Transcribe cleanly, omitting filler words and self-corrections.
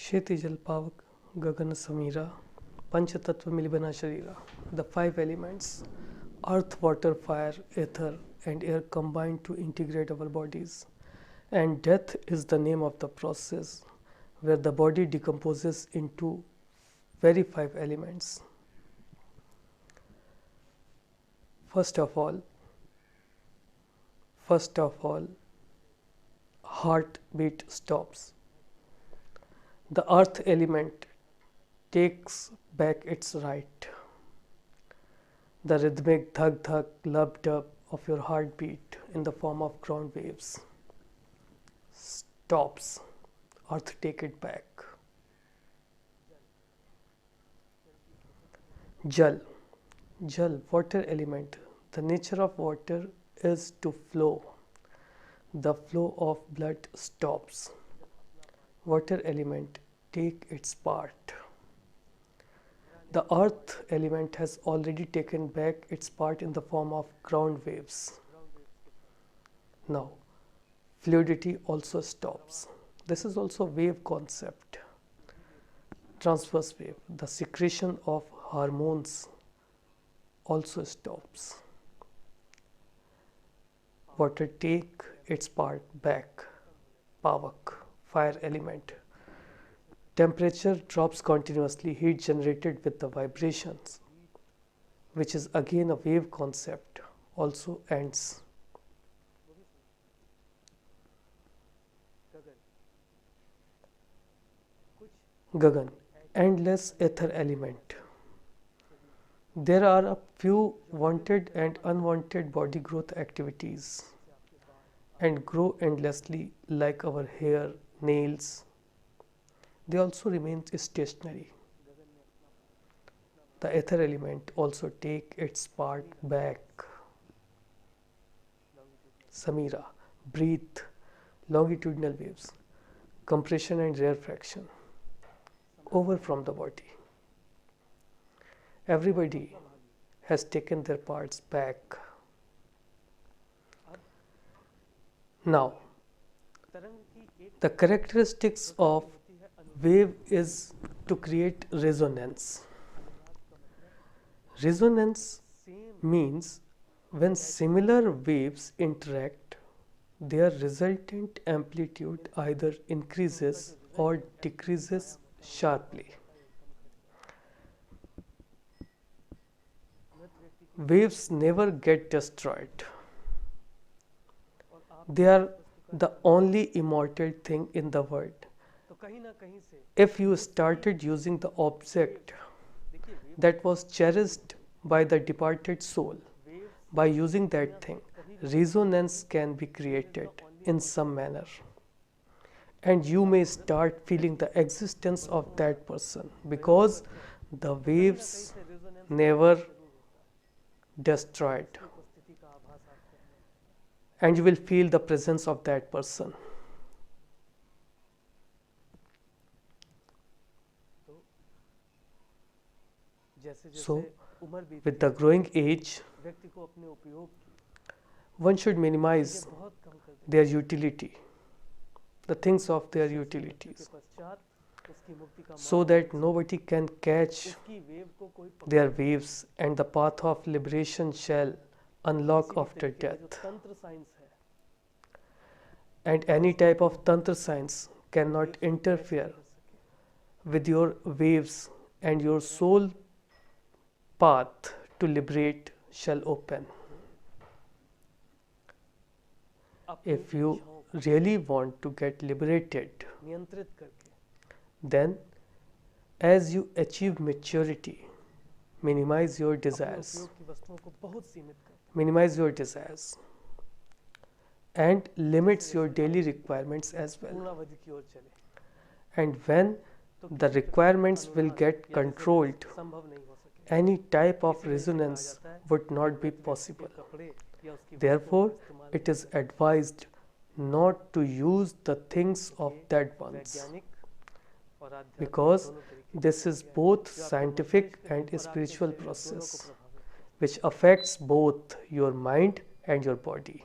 Kshetri Pavak, Gagan Samira, Panchatattva Milibana Sharira. The five elements earth, water, fire, ether, and air combine to integrate our bodies. And death is the name of the process where the body decomposes into very five elements. First of all, heartbeat stops. The earth element takes back its right. The rhythmic dhak dhak, lub dub of your heartbeat in the form of ground waves stops. Earth take it back. Jal, water element. The nature of water is to flow. The flow of blood stops. Water element take its part. The earth element has already taken back its part in the form of ground waves. Now, fluidity also stops. This is also wave concept. Transverse wave, the secretion of hormones also stops. Water take its part back. Pavak, fire element. Temperature drops continuously, heat generated with the vibrations, which is again a wave concept, also ends. Gagan, endless ether element. There are a few wanted and unwanted body growth activities and grow endlessly like our hair, nails. They also remain stationary. The ether element also take its part back. Samira, breathe, longitudinal waves, compression and rarefaction over from the body. Everybody has taken their parts back. Now, the characteristics of wave is to create resonance. Resonance means when similar waves interact, their resultant amplitude either increases or decreases sharply. Waves never get destroyed. They are the only immortal thing in the world. If you started using the object that was cherished by the departed soul, by using that thing, resonance can be created in some manner. And you may start feeling the existence of that person because the waves never destroyed. And you will feel the presence of that person. So, with the growing age, one should minimize their utility, the things of their utilities, so that nobody can catch their waves and the path of liberation shall unlock after death. And any type of tantra science cannot interfere with your waves, and your soul path to liberate shall open. If you really want to get liberated, then as you achieve maturity, minimize your desires. Minimize your desires and limits your daily requirements as well. And when the requirements will get controlled, any type of resonance would not be possible. Therefore, it is advised not to use the things of dead ones, because this is both scientific and spiritual process which affects both your mind and your body.